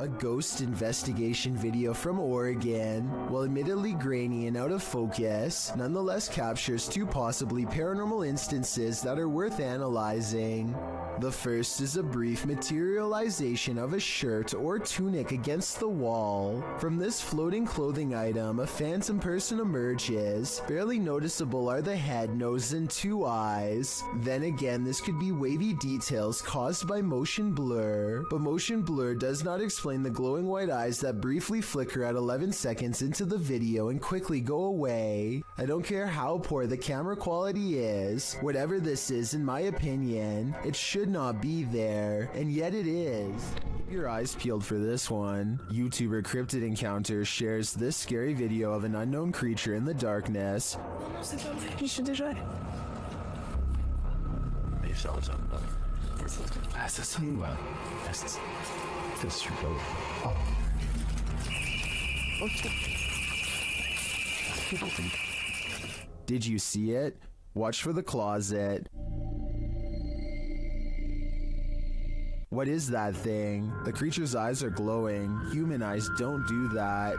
A ghost investigation video from Oregon, while admittedly grainy and out of focus, nonetheless captures two possibly paranormal instances that are worth analyzing. The first is a brief materialization of a shirt or tunic against the wall. From this floating clothing item, a phantom person emerges. Barely noticeable are the head, nose, and two eyes. Then again, this could be wavy details caused by motion blur, but motion blur does not explain the glowing white eyes that briefly flicker at 11 seconds into the video and quickly go away. I don't care how poor the camera quality is, whatever this is, in my opinion, it should not be there, and yet it is. Keep your eyes peeled for this one. YouTuber Cryptid Encounter shares this scary video of an unknown creature in the darkness. Did you see it? Watch for the closet. What is that thing? The creature's eyes are glowing. Human eyes don't do that.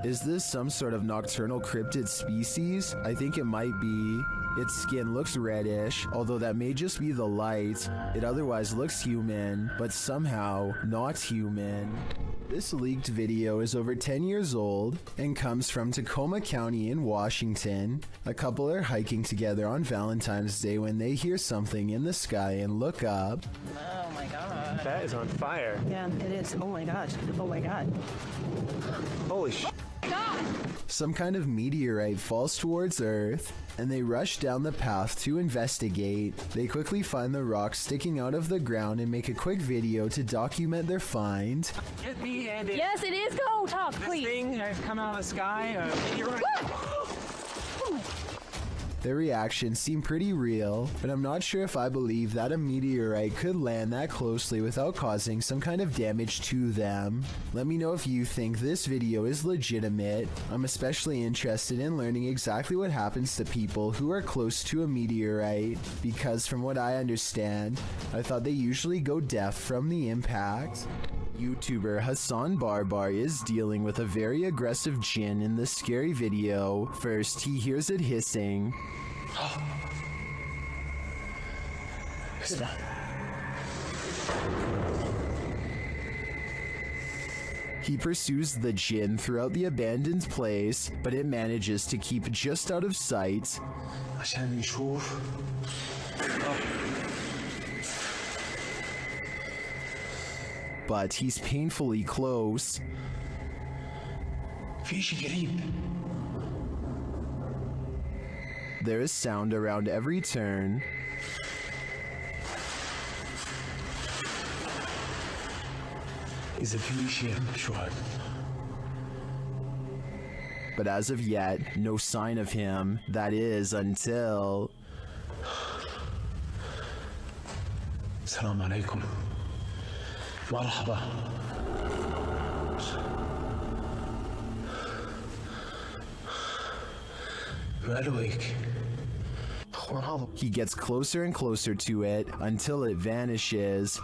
Is this some sort of nocturnal cryptid species? I think it might be. Its skin looks reddish, although that may just be the light. It otherwise looks human, but somehow not human. This leaked video is over 10 years old and comes from Tacoma County in Washington. A couple are hiking together on Valentine's Day when they hear something in the sky and look up. Oh my god. That is on fire. Yeah, it is. Oh my gosh. Oh my god. Holy sh**. Some kind of meteorite falls towards Earth, and they rush down the path to investigate. They quickly find the rock sticking out of the ground and make a quick video to document their find. Hit me and it. Yes, it is. Go talk, This please. thing has come out of the sky. You're right. Their reactions seem pretty real, but I'm not sure if I believe that a meteorite could land that closely without causing some kind of damage to them. Let me know if you think this video is legitimate. I'm especially interested in learning exactly what happens to people who are close to a meteorite, because from what I understand, I thought they usually go deaf from the impact. YouTuber Hassan Barbar is dealing with a very aggressive jinn in this scary video. First, he hears it hissing. He pursues the jinn throughout the abandoned place, but it manages to keep just out of sight. But he's painfully close. There is sound around every turn. But as of yet, no sign of him. That is until... Assalamu alaikum. Marhaba. He gets closer and closer to it until it vanishes.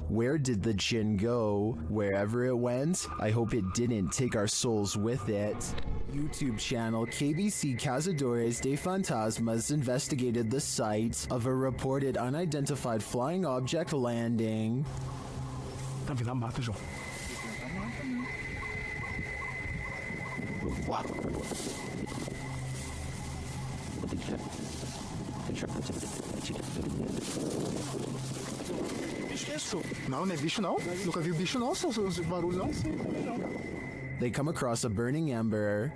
Where did the jinn go? Wherever it went, I hope it didn't take our souls with it. YouTube channel KBC Cazadores de Fantasmas investigated the site of a reported unidentified flying object landing. Tá vindo a mata, João. Bicho. Não, não é bicho não. Nunca vi bicho não, os barulhos não. They come across a burning ember.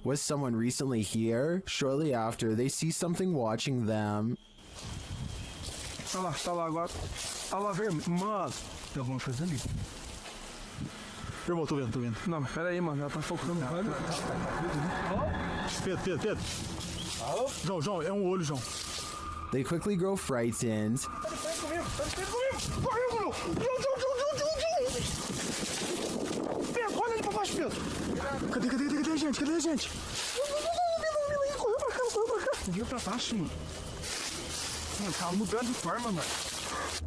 Was someone recently here? Shortly after, they see something watching them. Tá lá agora. Tá lá, vermelho. Mano, tem alguma coisa ali. Irmão, tô vendo. Não, mas pera aí, mano. Já tá focando. Pedro. João, é um olho, João. They quickly grow frightened. Pedro, olha ali pra baixo, Pedro. Cadê a gente? Correu pra cá. Viu pra baixo, mano. Mano, tá mudando de forma, mano.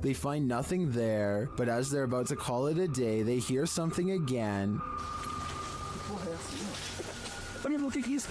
They find nothing there, but as they're about to call it a day, they hear something again. Olha, o que é isso?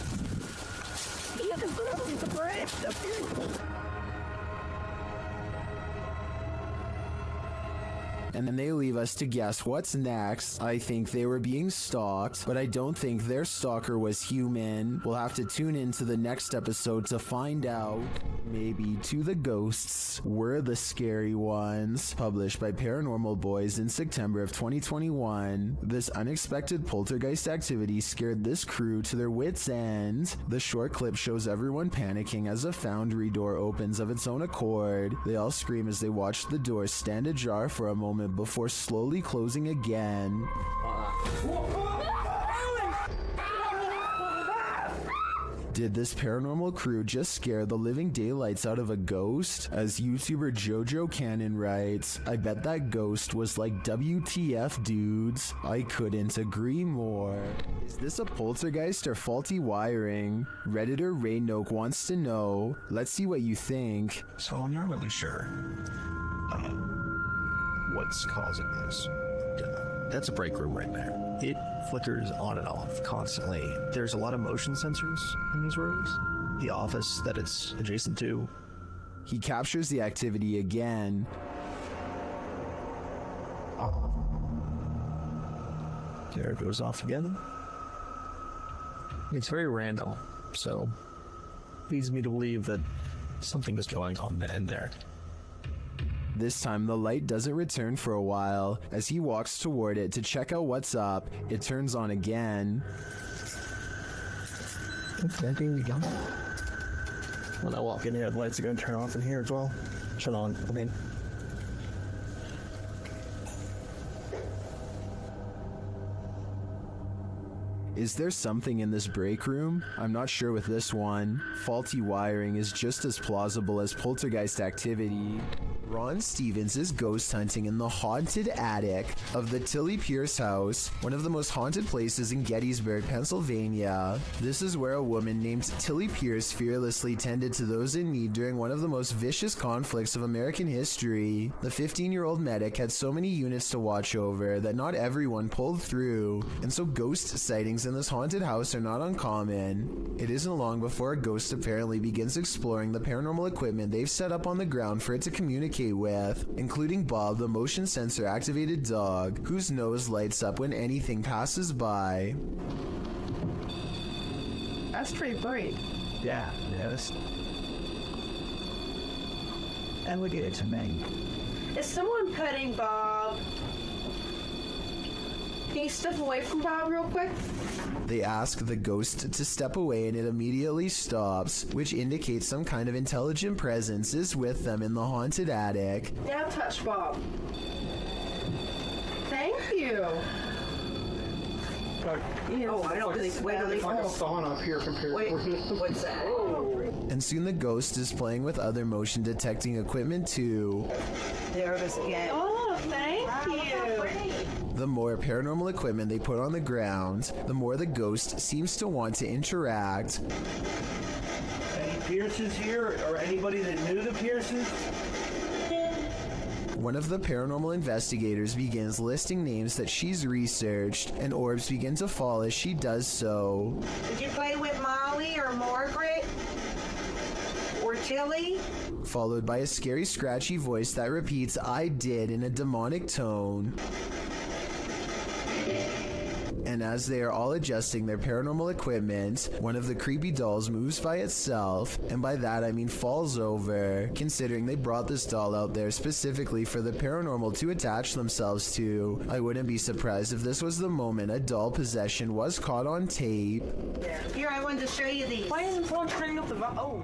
And then they leave us to guess what's next. I think they were being stalked, but I don't think their stalker was human. We'll have to tune into the next episode to find out. Maybe To the Ghosts Were the Scary Ones. Published by Paranormal Boys in September of 2021. This unexpected poltergeist activity scared this crew to their wits' end. The short clip shows everyone panicking as a foundry door opens of its own accord. They all scream as they watch the door stand ajar for a moment before slowly closing again. Did this paranormal crew just scare the living daylights out of a ghost? As YouTuber Jojo Cannon writes, I bet that ghost was like WTF dudes. I couldn't agree more. Is this a poltergeist or faulty wiring? Redditor Ray Noak wants to know. Let's see what you think. So I'm not really sure what's causing this. That's a break room right there. It flickers on and off constantly. There's a lot of motion sensors in these rooms. The office that it's adjacent to. He captures the activity again. There it goes off again. It's very random, so leads me to believe that something is going on in there. This time, the light doesn't return for a while. As he walks toward it to check out what's up, it turns on again. Okay, there we go. When I walk in here, the lights are going to turn off in here as well. Turn on, I mean. Is there something in this break room? I'm not sure with this one. Faulty wiring is just as plausible as poltergeist activity. Ron Stevens is ghost hunting in the haunted attic of the Tilly Pierce house, one of the most haunted places in Gettysburg, Pennsylvania. This is where a woman named Tilly Pierce fearlessly tended to those in need during one of the most vicious conflicts of American history. The 15-year-old medic had so many units to watch over that not everyone pulled through, and so ghost sightings in this haunted house are not uncommon. It isn't long before a ghost apparently begins exploring the paranormal equipment they've set up on the ground for it to communicate with, including Bob, the motion sensor activated dog, whose nose lights up when anything passes by. That's pretty bright. Yeah, yes. And we did it to me. Is someone petting Bob? Can you step away from Bob real quick? They ask the ghost to step away and it immediately stops, which indicates some kind of intelligent presence is with them in the haunted attic. Now touch Bob. Thank you. Oh, I don't think Like a sauna up here compared to... What's that? And soon the ghost is playing with other motion detecting equipment too. There it is again. Oh, thank you. The more paranormal equipment they put on the ground, the more the ghost seems to want to interact. Any Pierces here, or anybody that knew the Pierces? One of the paranormal investigators begins listing names that she's researched, and orbs begin to fall as she does so. Did you play with Molly or Margaret? Or Tilly? Followed by a scary scratchy voice that repeats, I did, in a demonic tone. And as they are all adjusting their paranormal equipment, one of the creepy dolls moves by itself, and by that I mean falls over, considering they brought this doll out there specifically for the paranormal to attach themselves to. I wouldn't be surprised if this was the moment a doll possession was caught on tape. Here, I wanted to show you these. Why isn't someone turning up the volume? Oh.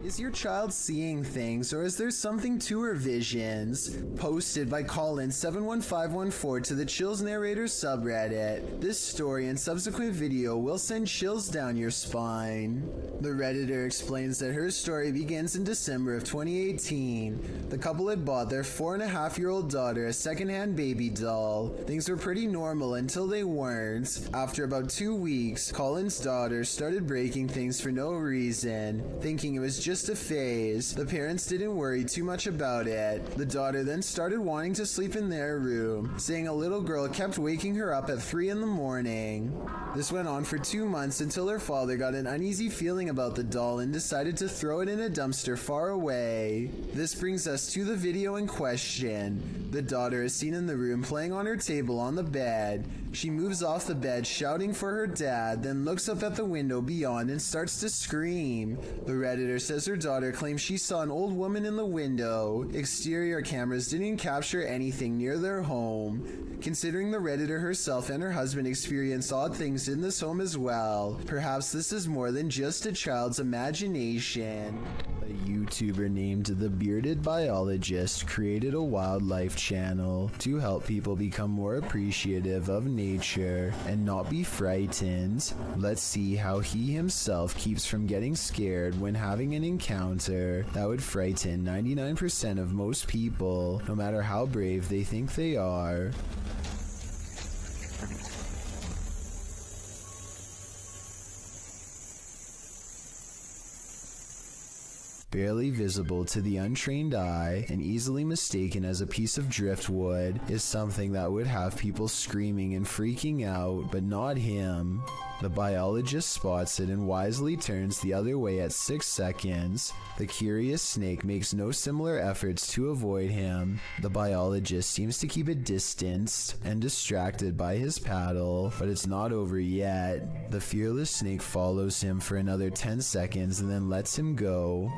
Is your child seeing things, or is there something to her visions? Posted by Colin71514 to the Chills Narrator subreddit. This story and subsequent video will send chills down your spine. The Redditor explains that her story begins in December of 2018. The couple had bought their 4.5-year-old daughter a secondhand baby doll. Things were pretty normal until they weren't. After about 2 weeks, Colin's daughter started breaking things for no reason, thinking it was just a phase. The parents didn't worry too much about it. The daughter then started wanting to sleep in their room, saying a little girl kept waking her up at 3 in the morning. This went on for 2 months until her father got an uneasy feeling about the doll and decided to throw it in a dumpster far away. This brings us to the video in question. The daughter is seen in the room playing on her table on the bed. She moves off the bed shouting for her dad, then looks up at the window beyond and starts to scream. The Redditor says her daughter claims she saw an old woman in the window. Exterior cameras didn't capture anything near their home. Considering the Redditor herself and her husband experienced odd things in this home as well, perhaps this is more than just a child's imagination. A YouTuber named The Bearded Biologist created a wildlife channel to help people become more appreciative of nature and not be frightened. Let's see how he himself keeps from getting scared when having an encounter that would frighten 99% of most people, no matter how brave they think they are. Barely visible to the untrained eye and easily mistaken as a piece of driftwood is something that would have people screaming and freaking out, but not him. The biologist spots it and wisely turns the other way at 6 seconds. The curious snake makes no similar efforts to avoid him. The biologist seems to keep it distanced and distracted by his paddle, but it's not over yet. The fearless snake follows him for another 10 seconds and then lets him go.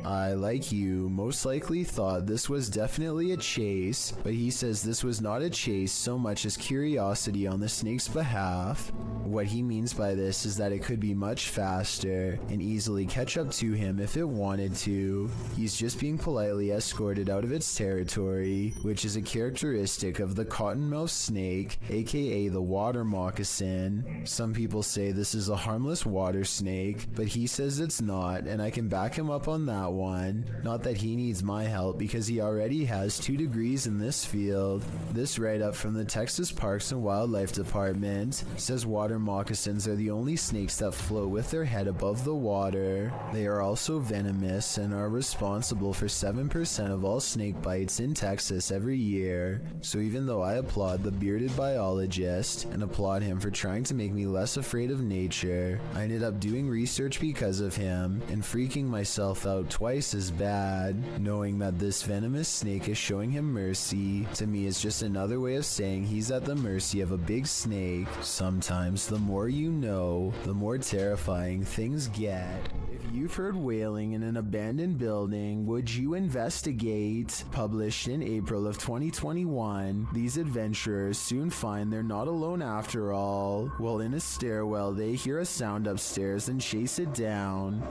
I, like you, most likely thought this was definitely a chase, but he says this was not a chase so much as curiosity on the snake's behalf. What he means by this is that it could be much faster and easily catch up to him if it wanted to. He's just being politely escorted out of its territory, which is a characteristic of the cottonmouth snake, aka the water moccasin. Some people say this is a harmless water snake, but he says it's not, and I can back him up on that one. Not that he needs my help because he already has 2 degrees in this field. This write-up from the Texas Parks and Wildlife Department says water moccasins are the only snakes that float with their head above the water. They are also venomous and are responsible for 7% of all snake bites in Texas every year. So even though I applaud the bearded biologist and applaud him for trying to make me less afraid of nature, I ended up doing research because of him and freaking myself out twice as bad. Knowing that this venomous snake is showing him mercy, to me is just another way of saying he's at the mercy of a big snake. Sometimes the more you know, the more terrifying things get. If you've heard wailing in an abandoned building, would you investigate? Published in April of 2021, these adventurers soon find they're not alone after all. While in a stairwell, they hear a sound upstairs and chase it down.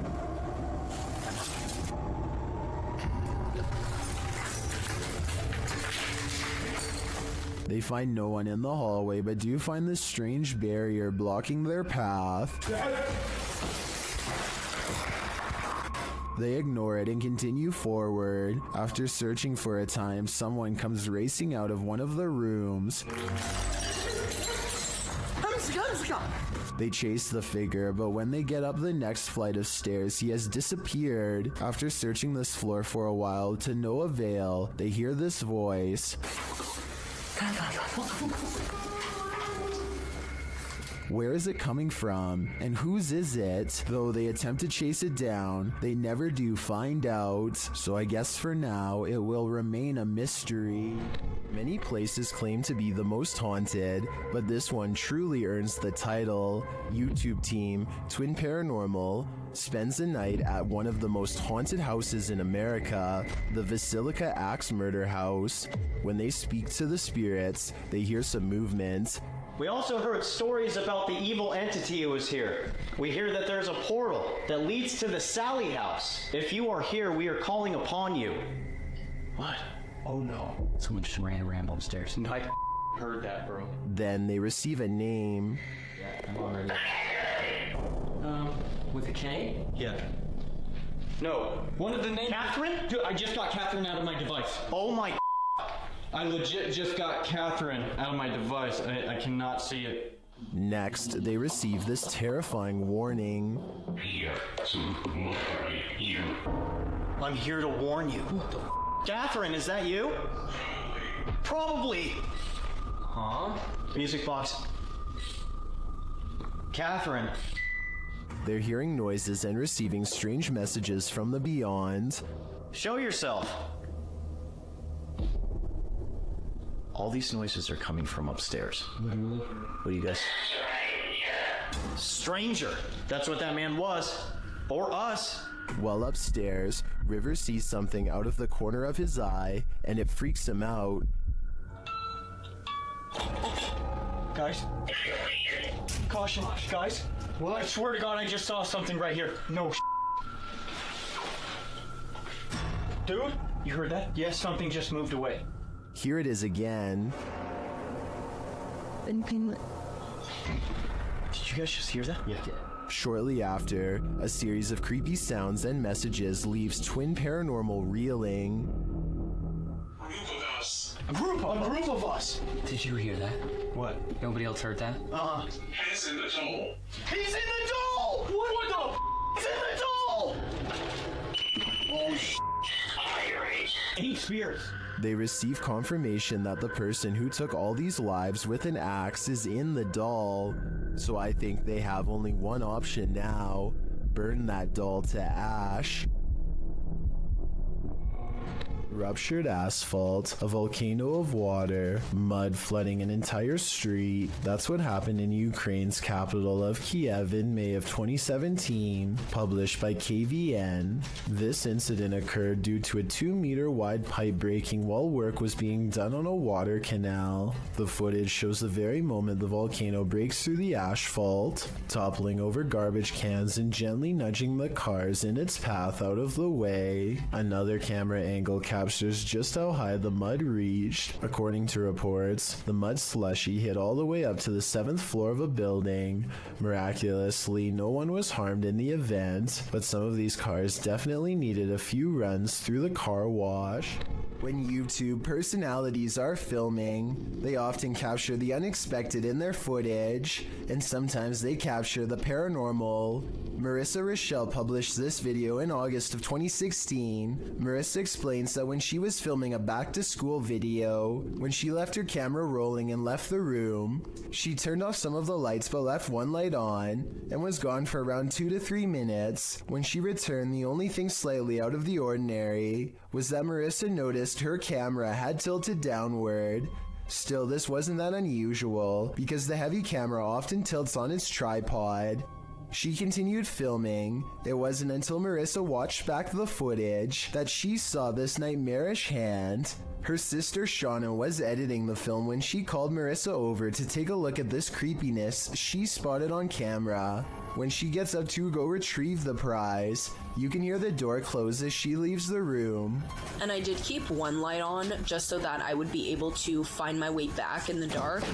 They find no one in the hallway, but do find this strange barrier blocking their path. They ignore it and continue forward. After searching for a time, someone comes racing out of one of the rooms. They chase the figure, but when they get up the next flight of stairs, he has disappeared. After searching this floor for a while to no avail, they hear this voice. Where is it coming from? And whose is it? Though they attempt to chase it down, they never do find out. So I guess for now, it will remain a mystery. Many places claim to be the most haunted, but this one truly earns the title. YouTube team Twin Paranormal spends the night at one of the most haunted houses in America, the Basilica Axe Murder House. When they speak to the spirits, they hear some movement. We also heard stories about the evil entity who was here. We hear that there's a portal that leads to the Sally house. If you are here, we are calling upon you. What? Oh no. Someone just ran around upstairs. No, I heard that, bro. Then they receive a name. Yeah, I'm already. With a K? Yeah. No. One of the names. Catherine? Dude, I just got Catherine out of my device. Oh my. I legit just got Catherine out of my device. I cannot see it. Next, they receive this terrifying warning. I'm here to warn you. Catherine, is that you? Probably. Huh? Music box. Catherine. They're hearing noises and receiving strange messages from the beyond. Show yourself. All these noises are coming from upstairs. What do you guys? Stranger. That's what that man was. Or us. While upstairs, River sees something out of the corner of his eye, and it freaks him out. Guys. Caution, guys. What? I swear to God, I just saw something right here. No. Dude, you heard that? Yes, something just moved away. Here it is again. Did you guys just hear that? Yeah. Shortly after, a series of creepy sounds and messages leaves Twin Paranormal reeling. A group of us. Did you hear that? What? Nobody else heard that? He's in the doll. He's in the doll! What the He's in the doll! Oh, Eerie. 8 spirits. They receive confirmation that the person who took all these lives with an axe is in the doll. So I think they have only one option now. Burn that doll to ash. Ruptured asphalt, a volcano of water, mud flooding an entire street. That's what happened in Ukraine's capital of Kiev in May of 2017, published by KVN. This incident occurred due to a 2-meter wide pipe breaking while work was being done on a water canal. The footage shows the very moment the volcano breaks through the asphalt, toppling over garbage cans and gently nudging the cars in its path out of the way. Another camera angle captures just how high the mud reached. According to reports, the mud slushy hit all the way up to the 7th floor of a building. Miraculously, no one was harmed in the event, but some of these cars definitely needed a few runs through the car wash. When YouTube personalities are filming, they often capture the unexpected in their footage, and sometimes they capture the paranormal. Marissa Rochelle published this video in August of 2016. Marissa explains that when she was filming a back-to-school video, when she left her camera rolling and left the room, she turned off some of the lights but left one light on, and was gone for around 2 to 3 minutes. When she returned, the only thing slightly out of the ordinary was that Marissa noticed her camera had tilted downward. Still, this wasn't that unusual, because the heavy camera often tilts on its tripod. She continued filming. It wasn't until Marissa watched back the footage that she saw this nightmarish hand. Her sister Shauna was editing the film when she called Marissa over to take a look at this creepiness she spotted on camera. When she gets up to go retrieve the prize, you can hear the door close as she leaves the room. And I did keep one light on just so that I would be able to find my way back in the dark.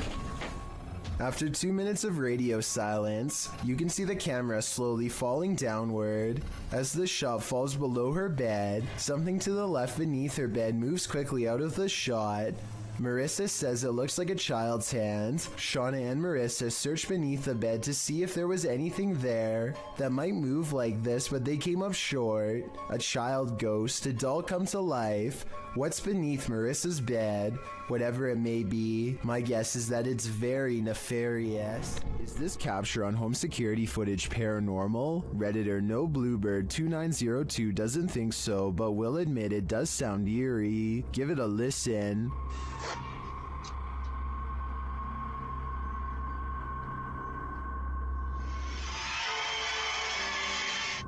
After 2 minutes of radio silence, you can see the camera slowly falling downward. As the shot falls below her bed, something to the left beneath her bed moves quickly out of the shot. Marissa says it looks like a child's hand. Shauna and Marissa searched beneath the bed to see if there was anything there that might move like this, but they came up short. A child ghost, a doll come to life. What's beneath Marissa's bed? Whatever it may be, my guess is that it's very nefarious. Is this capture on home security footage paranormal? Redditor No Bluebird 2902 doesn't think so, but will admit it does sound eerie. Give it a listen.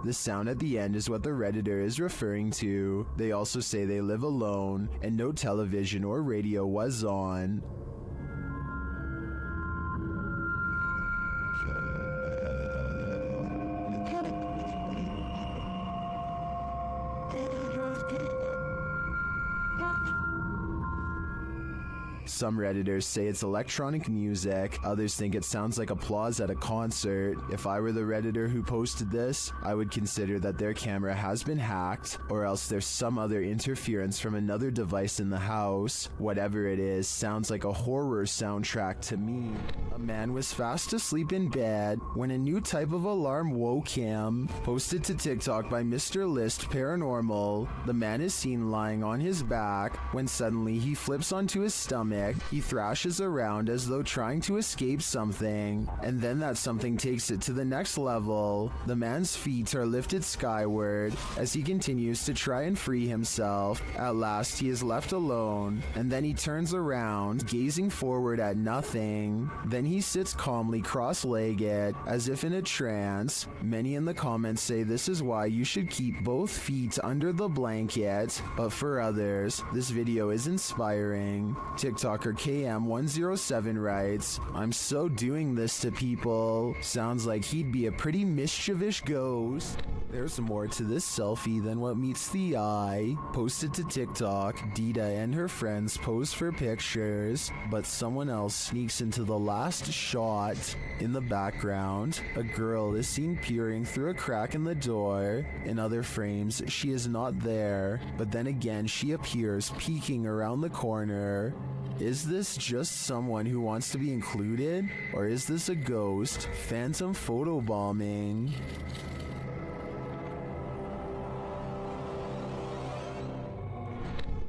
The sound at the end is what the Redditor is referring to. They also say they live alone and no television or radio was on. Some Redditors say it's electronic music, others think it sounds like applause at a concert. If I were the Redditor who posted this, I would consider that their camera has been hacked, or else there's some other interference from another device in the house. Whatever it is, sounds like a horror soundtrack to me. A man was fast asleep in bed when a new type of alarm woke him. Posted to TikTok by Mr. List Paranormal, the man is seen lying on his back when suddenly he flips onto his stomach. He thrashes around as though trying to escape something, and then that something takes it to the next level. The man's feet are lifted skyward as he continues to try and free himself. At last he is left alone, and then he turns around, gazing forward at nothing. Then he sits calmly cross-legged, as if in a trance. Many in the comments say this is why you should keep both feet under the blanket, but for others, this video is inspiring. TikToker KM107 writes, "I'm so doing this to people. Sounds like he'd be a pretty mischievous ghost." There's more to this selfie than what meets the eye. Posted to TikTok, Dita and her friends pose for pictures, but someone else sneaks into the last shot. In the background, a girl is seen peering through a crack in the door. In other frames, she is not there, but then again she appears peeking around the corner. Is this just someone who wants to be included? Or is this a ghost? Phantom photobombing.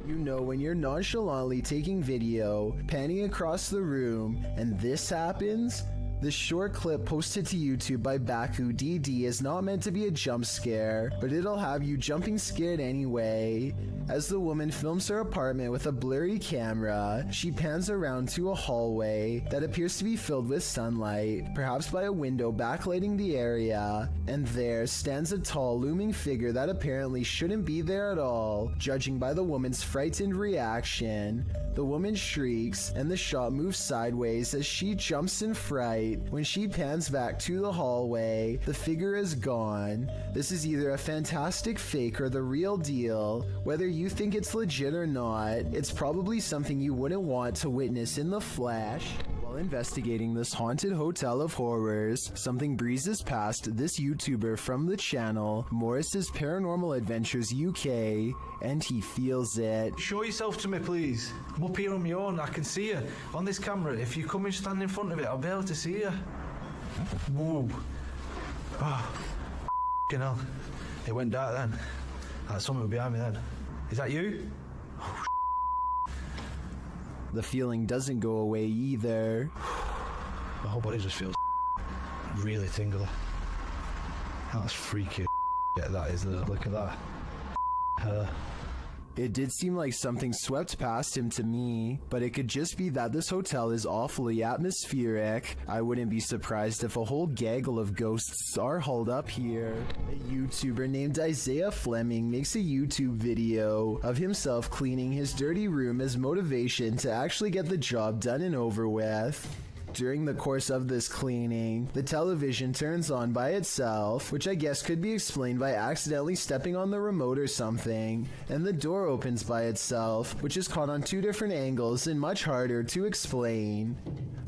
You know when you're nonchalantly taking video, panning across the room, and this happens? This short clip posted to YouTube by Baku DD is not meant to be a jump scare, but it'll have you jumping scared anyway. As the woman films her apartment with a blurry camera, she pans around to a hallway that appears to be filled with sunlight, perhaps by a window backlighting the area, and there stands a tall looming figure that apparently shouldn't be there at all, judging by the woman's frightened reaction. The woman shrieks, and the shot moves sideways as she jumps in fright. When she pans back to the hallway, the figure is gone. This is either a fantastic fake or the real deal. Whether you think it's legit or not, it's probably something you wouldn't want to witness in the flesh. While investigating this haunted hotel of horrors, something breezes past this YouTuber from the channel, Morris's Paranormal Adventures UK, and he feels it. Show yourself to me, please. I'm up here on my own. I can see you on this camera. If you come and stand in front of it, I'll be able to see you. Whoa. Oh, f***ing hell. It went dark then. Someone behind me then. Is that you? Oh, The feeling doesn't go away either. my whole body just feels really tingly. That's freaky. Yeah, that is. Look at that. Her. It did seem like something swept past him to me, but it could just be that this hotel is awfully atmospheric. I wouldn't be surprised if a whole gaggle of ghosts are hauled up here. A YouTuber named Isaiah Fleming makes a YouTube video of himself cleaning his dirty room as motivation to actually get the job done and over with. During the course of this cleaning, the television turns on by itself, which I guess could be explained by accidentally stepping on the remote or something, and the door opens by itself, which is caught on 2 different angles and much harder to explain.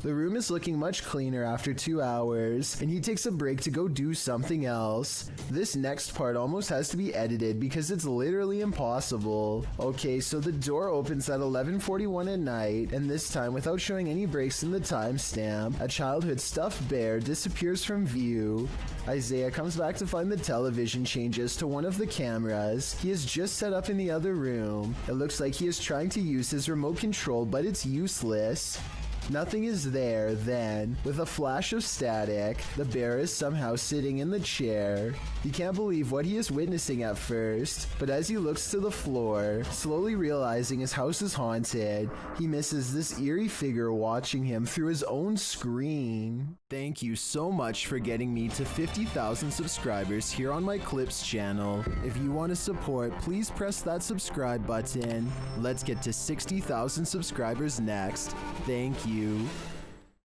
The room is looking much cleaner after 2 hours, and he takes a break to go do something else. This next part almost has to be edited because it's literally impossible. Okay, so the door opens at 11:41 at night, and this time, without showing any breaks in the timestamp, a childhood stuffed bear disappears from view. Isaiah comes back to find the television changes to one of the cameras he has just set up in the other room. It looks like he is trying to use his remote control, but it's useless. Nothing is there then. With a flash of static, the bear is somehow sitting in the chair. He can't believe what he is witnessing at first, but as he looks to the floor, slowly realizing his house is haunted, he misses this eerie figure watching him through his own screen. Thank you so much for getting me to 50,000 subscribers here on my Clips channel. If you want to support, please press that subscribe button. Let's get to 60,000 subscribers next. Thank you.